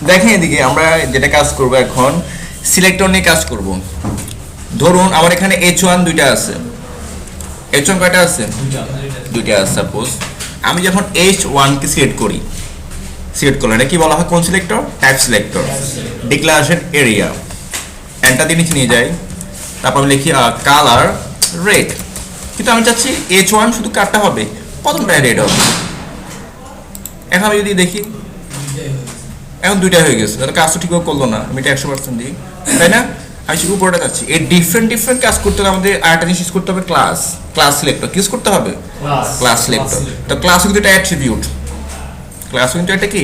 দেখেন এদিকে আমরা যেটা কাজ করব এখন সিলেক্টর নিয়ে কাজ করব। ধরুন আমার এখানে H1 দুইটা আছে। H1 কয়টা আছে? দুইটা আছে। সাপোজ আমি যখন H1 কে সিলেক্ট করলাম, এটা কি বলা হয়? কোন selector? Type selector. Declaration area enter দিয়ে নিচে নিয়ে যাই, তারপর আমি লিখি কালার রেড। কিন্তু আমি চাচ্ছি H1 শুধু কাটটা হবে, প্রথমটা রেড হবে। এখন আমি যদি দেখি এখন দুইটা হয়ে গেছে, তাহলে কাজটা ঠিকভাবে করলো না। আমি এটা 100% দিই, তাই না? আমি শুধু উপরটা চাচ্ছি। এই ডিফারেন্ট কাজ করতে হলে আমাদের আরেকটা জিনিস ইউজ করতে হবে, ক্লাস সিলেক্টর। কি ইউজ করতে হবে? Class selector. তো ক্লাস কিন্তু একটা অ্যাট্রিবিউট, ক্লাস কিন্তু একটা কি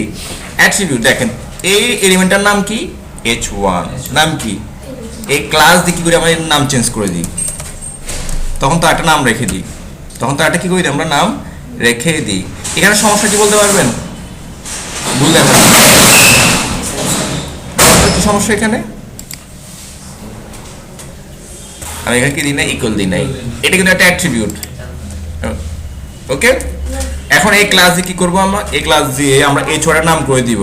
অ্যাট্রিবিউট। দেখেন এই এলিমেন্টটার নাম কি? H1 নাম কি? এই ক্লাস দিয়ে কি করে আমরা এর নাম চেঞ্জ করে দিই, তখন তো একটা নাম রেখে দিই, তখন তো একটা কি করি আমরা নাম রেখে দিই। এখানে সমস্যা কি বলতে পারবেন? বুঝলেন কি সমস্যা এখানে? আমি এখানে কি দিই না, ইকুয়াল দিই নাই। এটা কিন্তু একটা অ্যাট্রিবিউট। ওকে, এখন এই ক্লাস দিয়ে কি করব আমরা? এই ক্লাস দিয়ে আমরা H1 এর নাম করে দিব,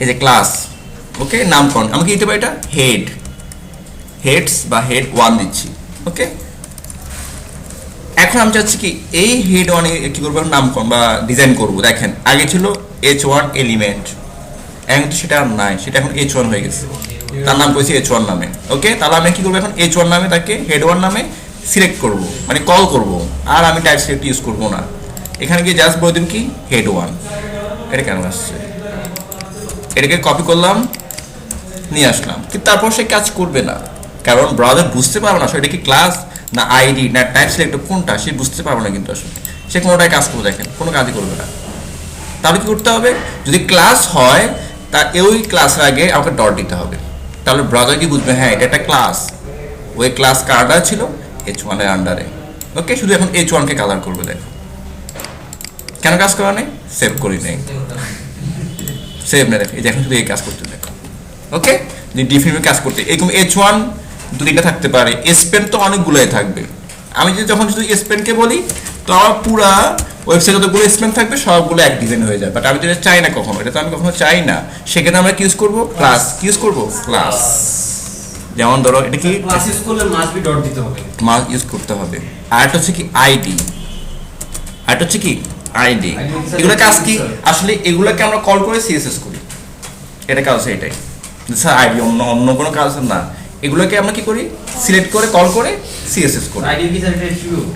এই যে ক্লাস। ওকে, নামকরণ আমি কি দিতে পারি? এটা হেডস বা হেড 1 দিচ্ছি। ওকে, এখন আমি চাচ্ছি কি এই হেড 1 এ কি করবো? নামকরণ বা ডিজাইন করব। দেখেন আগে ছিল H1 এলিমেন্ট, এখন তো সেটা আর নাই, সেটা এখন H1 হয়ে গেছে, তার নাম করেছি H1 নামে। ওকে, তাহলে আমি কি করবো? এখন H1 নামে তাকে হেড 1 নামে সিলেক্ট করব, মানে কল করব। আর আমি টাইপ সিলেক্ট ইউজ করব না, এখানে গিয়ে জাস্ট বলে দিন কি হেড 1। এটা কেন আসছে? এটাকে কপি করলাম, নিয়ে আসলাম, কিন্তু তারপর সে কাজ করবে না, কারণ ব্রাউজার বুঝতে পারবে না আসলে এটা কি ক্লাস না আইডি না টাইপ সিলেক্টর কোনটা, সে বুঝতে পারবে না। কিন্তু আসলে সে কোনোটাই কাজ করবে, দেখেন কোনো কাজই করবে না। তাহলে কি করতে হবে? যদি ক্লাস হয় তা ওই ক্লাসের আগে আমাকে ডট দিতে হবে, তাহলে ব্রাউজার কি বুঝবে হ্যাঁ এটা একটা ক্লাস, ওই ক্লাস কার্ডা ছিল H1 এর আন্ডারে। ওকে, শুধু এখন H1 কে কালার করবে। দেখো কেন কাজ করা নেই? সেভ করি নেই, সেভ না। দেখো এই যে এখন শুধু এই কাজ করতে দেখো। ওকে, যে ডিফিনিট কাজ করতে এরকম H1 দুইটা থাকতে পারে, স্পেন তো অনেকগুলোই থাকবে। আমি যদি যখন শুধু স্পেনকে বলি তো আমার পুরা ওয়েবসাইটে যতগুলো স্পেন থাকবে সবগুলো এক ডিজাইন হয়ে যায়। বাট আমি যেটা চাই না কখনো, এটা তো আমি কখনো চাই না, সেখানে আমরা কি ইউজ করবো? ক্লাস। কি ইউজ করবো? ক্লাস। যেমন ধরো এটা কি ক্লাস ইউজ করলে মাস্ট বি ডট দিতে হবে, মাস ইউজ করতে হবে। আর একটা হচ্ছে কি আইডি, আর একটা হচ্ছে কি আইডি। এগুলো কাজ কি? আসলে এগুলোকে আমরা কল করে সিএসএস করি, এটা কাজ হচ্ছে এটাই। স্যার আইডি অন্য কোনো কাজ না, এগুলোকে আমরা কি করি? সিলেক্ট করে কল করে সিএসএস করি। আইডি কি স্যার অ্যাট্রিবিউট?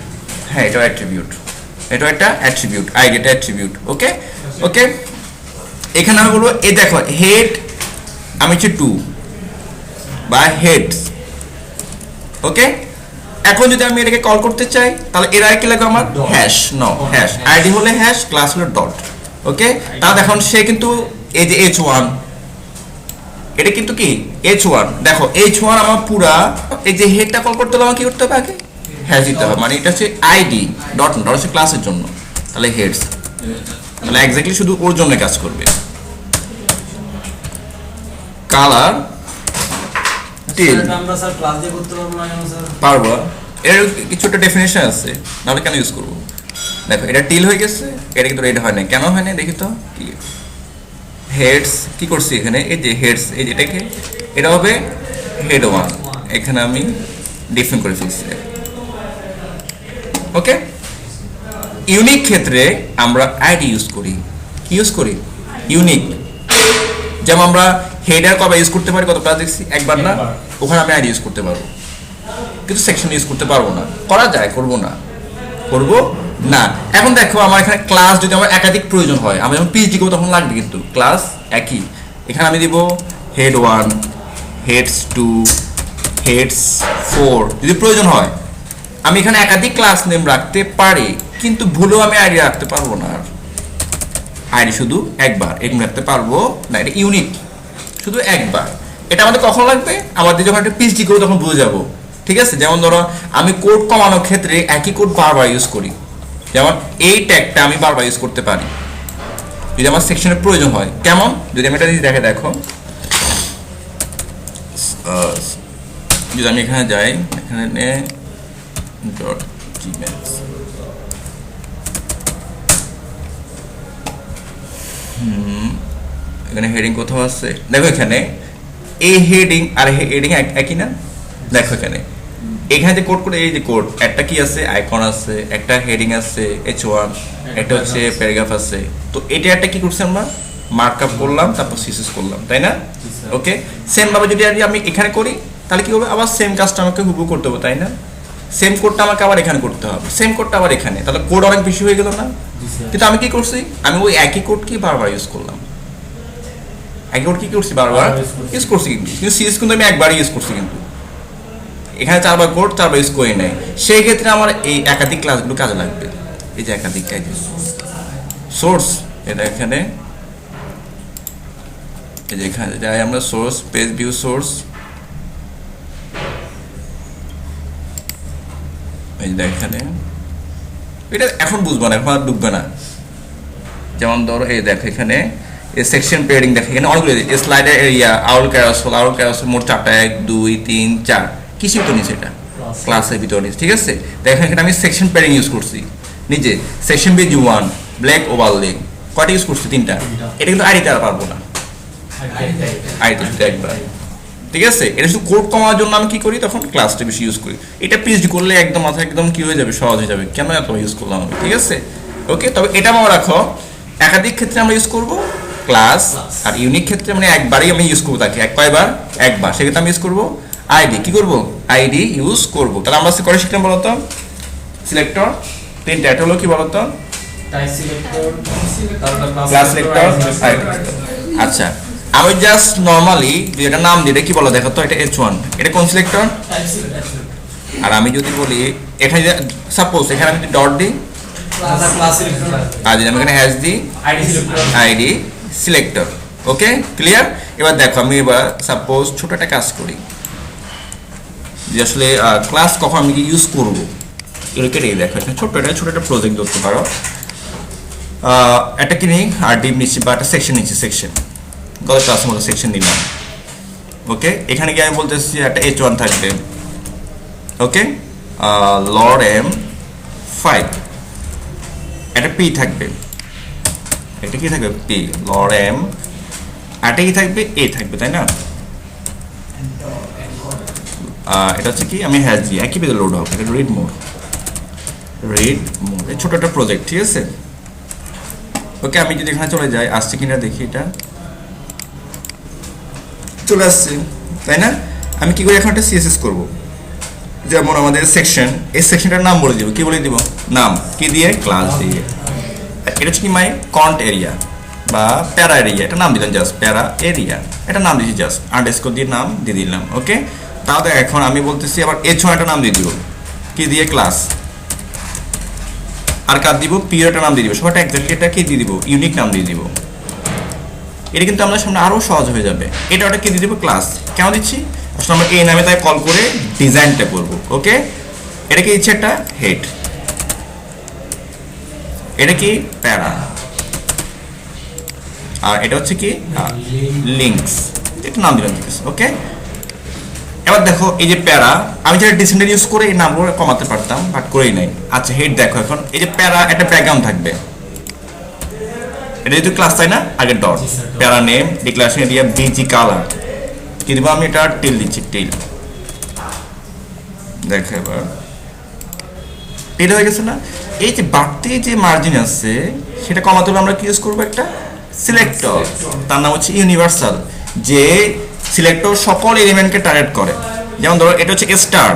হ্যাঁ, এটা অ্যাট্রিবিউট, এটা একটা অ্যাট্রিবিউট, আইডি এটা অ্যাট্রিবিউট। ওকে ওকে, এখানে আমি বলবো এই দেখো হেড আমি হচ্ছে 2 বা হেডস। ওকে, এখন যদি আমি এটাকে কল করতে চাই তাহলে এর আগে কি লাগবে আমার? হ্যাশ। No, hash. আইডি হলে হ্যাশ, ক্লাস হলে ডট। ওকে, তাহলে এখন সে কিন্তু এই যে H1, এটা কিন্তু কি H1। দেখো H1 আমার পুরা এই যে হেডটা কল করতে হলে আমার কি করতে হবে? আগে হ্যাশ দিতে হবে, মানে এটা হচ্ছে আইডি, ডট না, ডট হচ্ছে ক্লাসের জন্য। তাহলে হেডস, তাহলে এক্স্যাক্টলি শুধু ওর জন্য কাজ করবে। কালার টিল আমরা স্যার ক্লাস দিয়ে করতে পারবো না কেন স্যার? পারবো, এর কিছু একটা ডেফিনেশন আছে, নাহলে কেন ইউজ করবো? দেখো এটা টিল হয়ে গেছে, এটা কিন্তু রেড হয় না, কেন হয় না দেখি তো। কি হেডস কি করছি এখানে? এই যে হেডস, এই যেটাকে এটা হবে হেড 1, এখানে আমি ডিফাইন করে ফেলছি। ওকে, ইউনিক ক্ষেত্রে আমরা আইডি ইউজ করি। কি ইউজ করি? ইউনিক। যেমন আমরা হেডার কবে ইউজ করতে পারি? কতটা দেখছি? একবার না, ওখানে আমি আইডি ইউজ করতে পারবো, কিন্তু সেকশন ইউজ করতে পারবো না। করা যায়, করবো না, করবো না। এখন দেখো আমার এখানে ক্লাস যদি আমার একাধিক প্রয়োজন হয়, আমি যখন পিএইচডি করবো তখন লাগবে কিন্তু ক্লাস একই। এখানে আমি দিব হেড 1, হেডস 2, হেডস 4 যদি প্রয়োজন হয়। আমি এখানে একাধিক ক্লাস নেম রাখতে পারি, কিন্তু ভুলেও আমি আইডি রাখতে পারবো না। আর আইডি শুধু একবার এরকম রাখতে পারবো না, এটা ইউনিক, শুধু একবার। এটা আমাদের কখন লাগবে? আমাদের যখন একটা পিএইচডি করবো তখন বুঝে যাবো। ঠিক আছে, যেমন ধরো আমি কোড কমানোর ক্ষেত্রে একই কোড বারবার ইউজ করি, যেমন এই ট্যাগটা আমি বারবার ইউজ করতে পারি যদি আমার সেকশনের প্রয়োজন হয়। কেমন? যদি আমি এটা দেখো যদি আমি এখানে যাই, এখানে ডট জিমেল, এখানে হেডিং কোথাও আছে, দেখো এখানে এই হেডিং আর হেডিং একই না, দেখো এখানে এখানে যে কোড করে, এই যে কোড একটা কি আছে, আইকন আছে, একটা হেডিং আছে H1, একটা হচ্ছে প্যারাগ্রাফ আছে। তো এটা একটা কি করছি আমরা মার্কআপ করলাম, তারপর সিএসএস করলাম, তাই না? ওকে, সেম ভাবে যদি আমি এখানে করি তাহলে কি হবে, আবার সেম কাজটা আমাকে হুবহু করতে হবে, তাই না? সেম কোডটা আমাকে আবার এখানে করতে হবে, সেম কোডটা আবার এখানে, তাহলে কোড অনেক বেশি হয়ে গেল না? কিন্তু আমি কি করছি, আমি ওই একই কোডকে বারবার ইউজ করলাম, একই কোড কি করছি বারবার ইউজ করছি, কিন্তু সিএস কিন্তু আমি একবারই ইউজ করছি, কিন্তু এখানে 4বার কোড 4বার ইউজ করি নাই। সেই ক্ষেত্রে আমার এই একাধিক ক্লাসগুলো কাজে লাগবে। এই যে একাধিক কাজ, সোর্স, এটা এখানে এই যে এখানে যাই আমরা, সোর্স পেজ ভিউ সোর্স, এই যে এখানে এটা এখন বুঝবো না, এখন আর ঢুকবে না। যেমন ধরো এই দেখো এখানে এই সেকশন পেয়ারিং, দেখো এখানে অনেকগুলো স্লাইডার এরিয়া, আউল ক্যারাসল মোট 4টা, 1 2 3 4 কিছু তো নিচে, এটা ক্লাসের ভিতরে নিচে, ঠিক আছে? দেখেন এখানে আমি সেকশন পেয়ারিং ইউজ করছি নিজে, সেকশন পেজ 1 ব্ল্যাক ওভারলে, কয়টা ইউজ করছি? 3টা। এটা কিন্তু আইডিতে আর পারবো না, আইডিতে শুধু একবার, ঠিক আছে? এটা শুধু কোড কমার জন্য আমি কি করি, তখন ক্লাসটা বেশি ইউজ করি। এটা পিএইচডি করলে একদম মাথা একদম কি হয়ে যাবে, সহজ হয়ে যাবে, কেন এত ইউজ করলাম আমি, ঠিক আছে? ওকে, তবে এটা মনে রাখো একাধিক ক্ষেত্রে আমরা ইউজ করব ক্লাস, আর ইউনিক ক্ষেত্রে মানে একবারই আমি ইউজ করবো তাকে, কয়বার? একবার। সেক্ষেত্রে আমি ইউজ করবো আইডি, কি করব, আইডি ইউজ করব। তাহলে আমরা করে শিখলাম বলতো সিলেক্টর, 3টা, এটা হলো কি বলতো, টাইপ সিলেক্টর, তারপর ক্লাস সিলেক্টর, আইডি। আচ্ছা, আমি জাস্ট নরমালি যেটা নাম দিই, এটা কি বলো দেখো তো, এটা H1, এটা কোন সিলেক্টর? Type selector. আর আমি যদি বলি এখানে সাপোজ এখানে আমি ডট দিই, ক্লাস সিলেক্টর, আর যদি আমি এখানে হ্যাশ দিই, আইডি সিলেক্টর, আইডি সিলেক্টর। ওকে, ক্লিয়ার? এবার দেখো আমি এবার সাপোজ ছোট একটা কাজ করি, যে আসলে ক্লাস কখন আমি ইউজ করব, এটাকে দেখো এখানে ছোট একটা প্রজেক্ট ধরতে পারো, একটা কি নেই আর ডিপ নিচ্ছি বা একটা সেকশন নিচ্ছি, সেকশন গত ক্লাসের মতো সেকশন নিলাম। ওকে, এখানে গিয়ে আমি বলতেছি একটা H1 থাকবে, ওকে, লর্ড M5, একটা P থাকবে, এটা কি থাকবে, P লর্ড M, এটা কি থাকবে, A থাকবে, তাই না? এটা হচ্ছে কি, আমি হ্যাশ দিই, একই পেজে লোড হবে, এটা রিড মোড, এই ছোট একটা প্রজেক্ট, ঠিক আছে? ওকে, আমি যদি এখানে চলে যাই, আসছে কিনা দেখি, এটা চলে আসছে, তাই না? আমি কি করি, এখন একটা সিএসএস করব, যেমন আমাদের সেকশন, এই সেকশনটার নাম বলে দিব, কি বলে দিব, নাম কি দিয়ে, ক্লাস দিয়ে। এটা হচ্ছে কি মাই কন্ট এরিয়া বা প্যারা এরিয়া, এটা নাম দিলাম জাস্ট প্যারা এরিয়া, এটা নাম দিচ্ছি জাস্ট আন্ডারস্কোর দিয়ে নাম দিয়ে দিলাম। ওকে, তাহলে এখন আমি বলতেছি আবার H1 একটা নাম দিয়ে দিব, কি দিয়ে, ক্লাস, আর কার দিব, পিরিয়ড একটা নাম দিয়ে দিব, সবটা এক্স্যাক্টলি এটা কি দিয়ে দিব, ইউনিক নাম দিয়ে দিব। এটা কিন্তু আমাদের সামনে আরো সহজ হয়ে যাবে। এটা ওটা কি দিয়ে দিব, ক্লাস। কেন দিচ্ছি, আসলে আমরা এই নামে তাই কল করে ডিজাইনটা করব। ওকে, এটা কি দিচ্ছে, একটা হেড, এটা কি প্যারা, আর এটা হচ্ছে কি লিঙ্কস, এটা নাম দিলাম, ঠিক আছে? ওকে, এবার দেখো এই যে প্যারা, আমি যেটা ডিসেন্ডার ইউজ করে এই নামগুলো কমাতে পারতাম, বাট করেই নাই। আচ্ছা, হেড দেখো, এখন এই যে প্যারা একটা ব্যাকগ্রাউন্ড থাকবে, এটা যেহেতু ক্লাস, তাই না? আগে ডট, প্যারা name, declaration area, busy colour, কি দিব আমি, এটা টিল দিচ্ছি, টিল, দেখো এবার টিল হয়ে গেছে না? এই যে বাড়তি যে মার্জিন আছে সেটা কমাতে হলে আমরা কি ইউজ করবো, একটা সিলেক্টর, তার নাম হচ্ছে ইউনিভার্সাল, যে সিলেক্টর সকল এলিমেন্টকে টার্গেট করে। যেমন ধরো এটা হচ্ছে স্টার,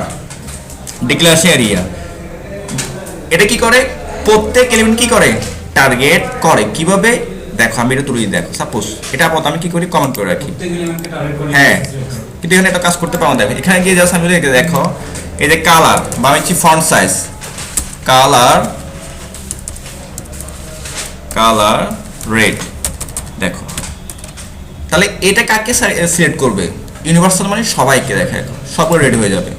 ডিক্লারেশন এরিয়া, এটা কি করে, প্রত্যেক এলিমেন্ট কি করে, টার্গেট করে। কিভাবে দেখো, আমি এটা তুলে দেখো, সাপোজ এটা আপাতত আমি কি করি, কমেন্ট করে রাখি, হ্যাঁ, কিন্তু এখানে একটা কাজ করতে পারো। দেখো এখানে গিয়ে জাস্ট আমি দেখো, এই যে কালার বা আমি ফন্ট সাইজ, কালার রেড, দেখো তাহলে এটা কাকে সিলেক্ট করবে, ইউনিভার্সাল মানে সবাইকে, দেখে সব রেড হয়ে যাবে।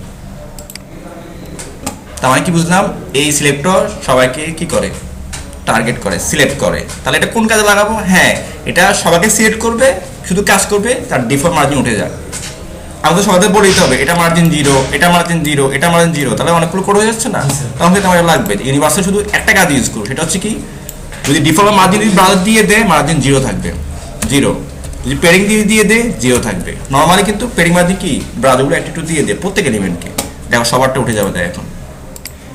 তার মানে কি বুঝলাম, এই সিলেক্টর সবাইকে কি করে, টার্গেট করে, সিলেক্ট করে। তাহলে এটা কোন কাজে লাগাবো, হ্যাঁ, এটা সবাইকে সিলেক্ট করবে, শুধু কাজ করবে, তার ডিফল্ট মার্জিন উঠে যায়। আমাদের সবাইকে বলে দিতে হবে এটা মার্জিন 0, এটা মার্জিন 0, এটা মার্জিন 0, তাহলে অনেকগুলো কোড হয়ে যাচ্ছে না? তখন কিন্তু আমার লাগবে ইউনিভার্সাল শুধু একটা কাজ ইউজ করবো, সেটা হচ্ছে কি, যদি ডিফল্ট মার্জিন ব্রাউজার দিয়ে দেয়, মার্জিন 0 থাকবে, 0। যদি পেরিং দিয়ে দে 0 থাকবে। নর্মালি কিন্তু পেরিং মার্জিন কি ব্রাউজারগুলো একটু দিয়ে দে প্রত্যেক এলিমেন্টকে, দেখো সবারটা উঠে যাবে দেখ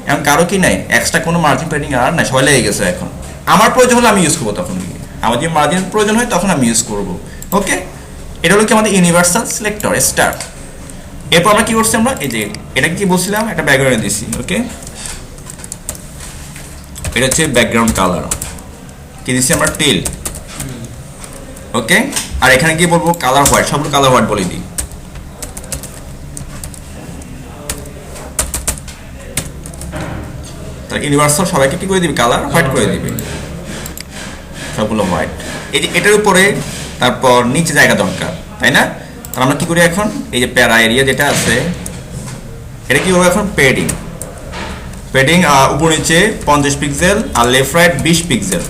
এখন কারো কি নাই এক্সট্রা কোনো মার্জিন পেরিং আর নাই, সবাই লেগে গেছে। এখন আমার প্রয়োজন হলে আমি ইউজ করবো, তখন গিয়ে আমার যে মার্জিন প্রয়োজন হয় তখন আমি ইউজ করবো। ওকে, এটা হলো কি আমাদের ইউনিভার্সাল সিলেক্টর স্টার। এরপর আমরা কি করছি, আমরা এই যে এটা কি বলছিলাম একটা ব্যাকগ্রাউন্ডে দিছি। ওকে, এটা হচ্ছে ব্যাকগ্রাউন্ড কালার, কি দিচ্ছি আমরা টেল। ওকে, আর এখানে কি বলবো কালার হোয়াইট, সবগুলো কালার হোয়াইট বলে দিই। তাহলে ইউনিভার্সাল সবাইকে কি করে দিবি কালার হোয়াইট করে দিবি, সবগুলো হোয়াইট। এই যে এটার উপরে তারপর নিচে জায়গা দরকার, তাই না? তাহলে আমরা কি করি এখন, এই যে প্যারা এরিয়া যেটা আছে এটা কি করবো এখন পেডিং। পেডিং উপর নিচে 50 পিক্সেল আর লেফট রাইট 20 পিক্সেল।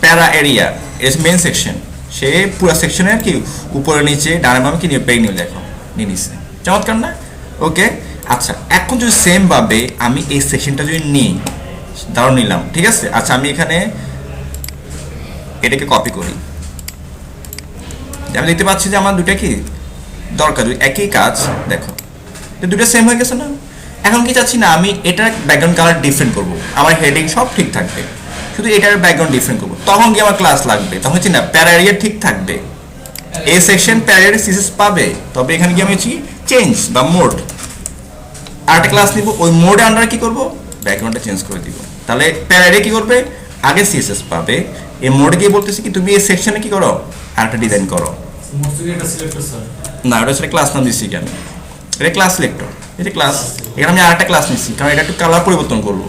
প্যারা এরিয়া এর মেন সেকশন, সে পুরো সেকশনের কি উপরে নিচে ডানে বামে কি নিয়ে পেডিং নিয়ে দেখো নিয়ে নিচ্ছে, চমৎকার না? ওকে, আচ্ছা এখন যদি সেম ভাবে আমি এই সেকশনটা যদি নিই, ধরো নিলাম, ঠিক আছে। আচ্ছা আমি এখানে এটাকে কপি করি, আমি দেখতে পাচ্ছি যে আমার দুটা কি দরকার, একই কাজ, দেখো দুটো সেম হয়ে গেছে না? এখন কি চাচ্ছি না আমি এটার ব্যাকগ্রাউন্ড কালার ডিফারেন্ট করবো, আমার হেডিং সব ঠিক থাকবে, শুধু এটার ব্যাকগ্রাউন্ড ডিফারেন্ট করবো, তখন কি আমার ক্লাস লাগবে, তখন হচ্ছে না প্যারা এরিয়া ঠিক থাকবে, এই সেকশন প্যারা এরিয়া সিসিস পাবে, তবে এখানে কি আমি হচ্ছি চেঞ্জ বা মোড আর একটা ক্লাস নিব, ওই মোডে আন্ডার কি করবো ব্যাকগ্রাউন্ডটা চেঞ্জ করে দিব। তাহলে প্যারা এরিয়া কি করবে আগে সিএসএস পাবে, এই মোডে গিয়ে বলতেছি কি তুমি এই সেকশনে কি করো আর একটা ডিজাইন করো। না ওটা সেটা ক্লাস নাম দিচ্ছি কি আমি, এটা ক্লাস সিলেক্টর, এটা ক্লাস, এখানে আমি আরেকটা ক্লাস নিচ্ছি কারণ এটা একটু কালার পরিবর্তন করবো।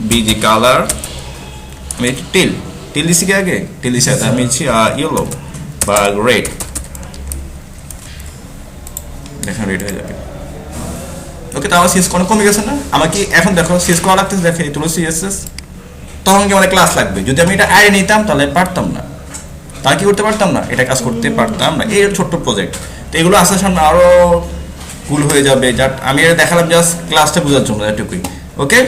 বিজি কালার আমি একটু টেল দিচ্ছি কি আগে, টেল দিচ্ছি আমি দিচ্ছি ইয়েলো বা রেড, দেখেন রেড হয়ে যাবে। ওকে, তো আমার সিএস কোনো কমে গেছে না, আমাকে এখন দেখো সিএস করা লাগতেছে, দেখে তুলো সিএসএস, তখন কি আমার ক্লাস লাগবে। যদি আমি এটা আয় নিতাম তাহলে পারতাম না, তাহলে কি করতে পারতাম না, এটা কাজ করতে পারতাম না। এই ছোট্ট প্রজেক্ট, তো এগুলো আসার সামনে আরো ভুল হয়ে যাবে, আমি এটা দেখালাম জাস্ট ক্লাসটা বোঝার জন্য এটুকুই। ওকে।